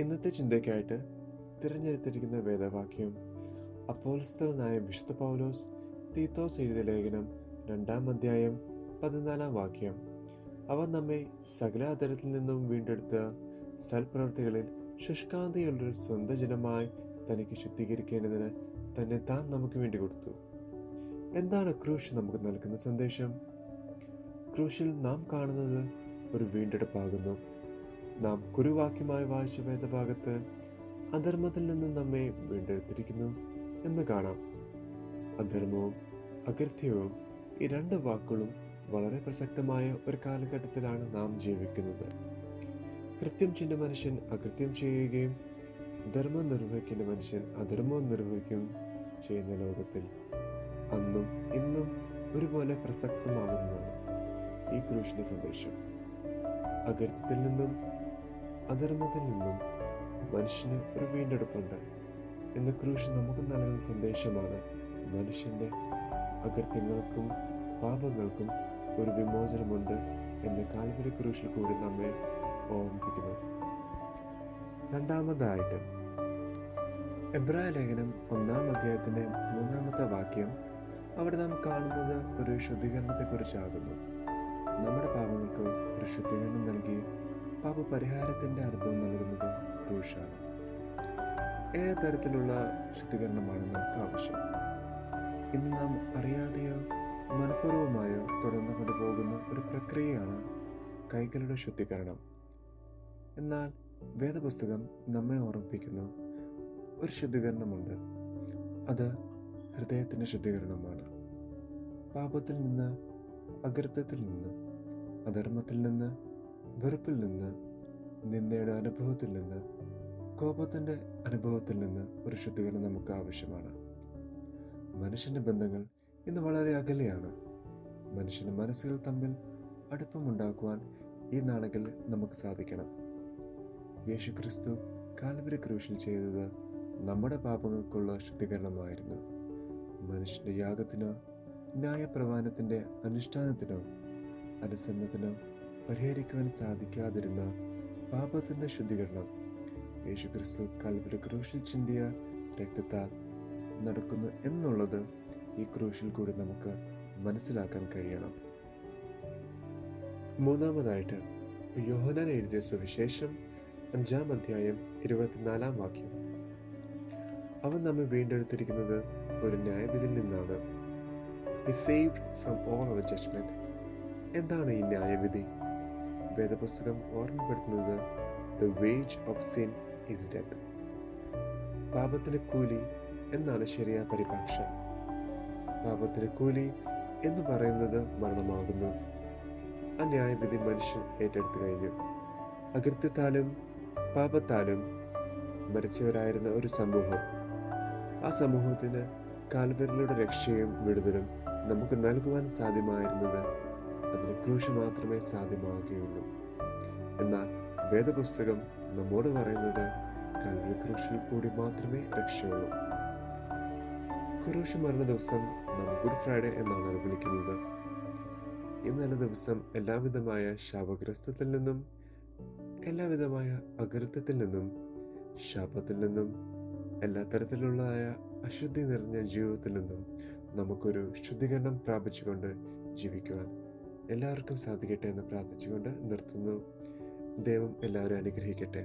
ഇന്നത്തെ ചിന്തയ്ക്കായിട്ട് തിരഞ്ഞെടുത്തിരിക്കുന്ന വേദവാക്യം അപ്പോസ്തലനായ വിശുദ്ധ പൗലോസ് തീത്തോസ് എഴുതിയ ലേഖനം 2-ാം അധ്യായം 14-ാം വാക്യം. അവൻ നമ്മെ സകല അധരത്തിൽ നിന്നും വീണ്ടെടുത്ത സൽപ്രവൃത്തികളിൽ ശുഷ്കാന്തിയുള്ളൊരു സ്വന്തം ജനമായി തനിക്ക് ശുദ്ധീകരിക്കേണ്ടതിന് തന്നെ താൻ നമുക്ക് വേണ്ടി കൊടുത്തു. എന്താണ് ക്രൂശ് നമുക്ക് നൽകുന്ന സന്ദേശം? ക്രൂശിൽ നാം കാണുന്നത് ഒരു വീണ്ടെടുപ്പാകുന്നു. നാം കുറുവാക്യമായി വായിച്ച വേദഭാഗത്ത് അധർമ്മത്തിൽ നിന്നും നമ്മെ വീണ്ടെടുത്തിരിക്കുന്നു എന്ന് കാണാം. അധർമ്മവും അകൃത്യവും ഈ രണ്ട് വാക്കുകളും വളരെ പ്രസക്തമായ ഒരു കാലഘട്ടത്തിലാണ് നാം ജീവിക്കുന്നത്. കൃത്യം ചെയ്യുന്ന മനുഷ്യൻ അകൃത്യം ചെയ്യുകയും ധർമ്മം നിർവഹിക്കുന്ന മനുഷ്യൻ അധർമ്മവും നിർവഹിക്കുകയും ചെയ്യുന്ന ലോകത്തിൽ അന്നും ഇന്നും ഒരുപോലെ പ്രസക്തമാകുന്നതാണ് ഈ ക്രൂശിന്റെ സന്ദേശം. അകൃത്യത്തിൽ നിന്നും അധർമ്മത്തിൽ നിന്നും മനുഷ്യന് ഒരു വീണ്ടെടുപ്പുണ്ട് എന്ന ക്രൂശ് നമുക്ക് നൽകുന്ന സന്ദേശമാണ്. മനുഷ്യന്റെ അകൃത്യങ്ങൾക്കും പാപങ്ങൾക്കും ഒരു വിമോചനമുണ്ട് എന്ന കാൽവരി ക്രൂശിൽ കൂടി നമ്മെ ഓർമ്മിപ്പിക്കുന്നു. രണ്ടാമതായിട്ട് എബ്രായ ലേഖനം 1-ാം അധ്യായത്തിന്റെ 3-ാമത്തെ വാക്യം. അവിടെ നാം കാണുന്നത് ഒരു ശുദ്ധീകരണത്തെ കുറിച്ചാകുന്നു. നമ്മുടെ പാപങ്ങൾക്ക് ഒരു ശുദ്ധീകരണം നൽകി പാപപരിഹാരത്തിന്റെ അനുഭവം നൽകുന്നത് ക്രൂശാണ്. ഏത് തരത്തിലുള്ള ശുദ്ധീകരണമാണ് നമുക്ക് ആവശ്യം? ഇന്ന് നാം അറിയാതെയോ മനഃപൂർവമായോ തുടർന്നു കൊണ്ടുപോകുന്ന ഒരു പ്രക്രിയയാണ് കൈകളുടെ ശുദ്ധീകരണം. എന്നാൽ വേദപുസ്തകം നമ്മെ ഓർമ്മിപ്പിക്കുന്നു ഒരു ശുദ്ധീകരണമുണ്ട്. അത് ഹൃദയത്തിന്റെ ശുദ്ധീകരണമാണ്. പാപത്തിൽ നിന്ന്, അകൃത്യത്തിൽ നിന്ന്, അധർമ്മത്തിൽ നിന്ന്, വെറുപ്പിൽ നിന്ന്, നിന്ദയുടെ അനുഭവത്തിൽ നിന്ന്, കോപത്തിന്റെ അനുഭവത്തിൽ നിന്ന് ഒരു ശുദ്ധീകരണം നമുക്ക് ആവശ്യമാണ്. മനുഷ്യന്റെ ബന്ധങ്ങൾ ഇന്ന് വളരെ അകലെയാണ്. മനുഷ്യന്റെ മനസ്സുകൾ തമ്മിൽ അടുപ്പമുണ്ടാക്കുവാൻ ഈ നാളുകളിൽ നമുക്ക് സാധിക്കണം. യേശുക്രിസ്തു കാൽവരി ക്രൂശിൽ ചെയ്തത് നമ്മുടെ പാപങ്ങൾക്കുള്ള ശുദ്ധീകരണമായിരുന്നു. മനുഷ്യന്റെ യാഗത്തിനോ ന്യായപ്രമാണത്തിന്റെ അനുഷ്ഠാനത്തിനോ അനുസരണത്തിനോ പരിഹരിക്കുവാൻ സാധിക്കാതിരുന്ന പാപത്തിന്റെ ശുദ്ധീകരണം യേശുക്രിസ്തു കാൽവരി ക്രൂശിൽ ചിന്തിയ രക്തത്താൽ നടക്കുന്നു എന്നുള്ളത് ഈ ക്രൂശിൽ കൂടി നമുക്ക് മനസ്സിലാക്കാൻ കഴിയണം. മൂന്നാമതായിട്ട് യോഹന്നാൻ എഴുതിയ സുവിശേഷം 5-ാം അധ്യായം 24-ാം വാക്യം. അവൻ നമ്മെ വീണ്ടെടുത്തിരിക്കുന്നത് ഒരു ന്യായവിധിയിൽ നിന്നാണ്. He saved from all our judgment. എന്താണ് ഈ ന്യായവിധി? വേദപുസ്തകം ഓർമ്മപ്പെടുത്തുന്നത് the wage of sin is death. പാപത്തിന് കൂലി എന്നാണ് ശരിയായ പരിഭാഷ. പാപത്തിന് കൂലി എന്ന് പറയുന്നത് മരണമാകുന്നു. ആ ന്യായവിധി മനുഷ്യൻ ഏറ്റെടുത്തു കഴിഞ്ഞു. അകൃത്യത്താലും പാപത്താലും മരിച്ചവരായിരുന്ന ഒരു സമൂഹം, ആ സമൂഹത്തിന് കാൽവരിയുടെ രക്ഷയും വിടുതലും നമുക്ക് നൽകുവാൻ സാധ്യമായിരുന്നത് അതിന് ക്രൂശ് മാത്രമേ സാധ്യമാവുകയുള്ളൂ. എന്നാൽ വേദപുസ്തകം നമ്മോട് പറയുന്നത് കാൽവരി ക്രൂശിൽ കൂടി മാത്രമേ രക്ഷയുള്ളൂ. ക്രൂശ് മരണ ദിവസം നാം ഗുഡ് ഫ്രൈഡേ എന്നാണ് വിളിക്കുന്നത്. ഈ നല്ല ദിവസം എല്ലാവിധമായ ശാപഗ്രസ്തത്തിൽ നിന്നും, എല്ലാവിധമായ അകൃത്യത്തിൽ നിന്നും, ശാപത്തിൽ നിന്നും, എല്ലാ തരത്തിലുള്ള അശുദ്ധി നിറഞ്ഞ ജീവിതത്തിൽ നിന്നും നമുക്കൊരു ശുദ്ധീകരണം പ്രാപിച്ചുകൊണ്ട് ജീവിക്കുവാൻ എല്ലാവർക്കും സാധിക്കട്ടെ എന്ന് പ്രാർത്ഥിച്ചുകൊണ്ട് നിർത്തുന്നു. ദൈവം എല്ലാവരും അനുഗ്രഹിക്കട്ടെ.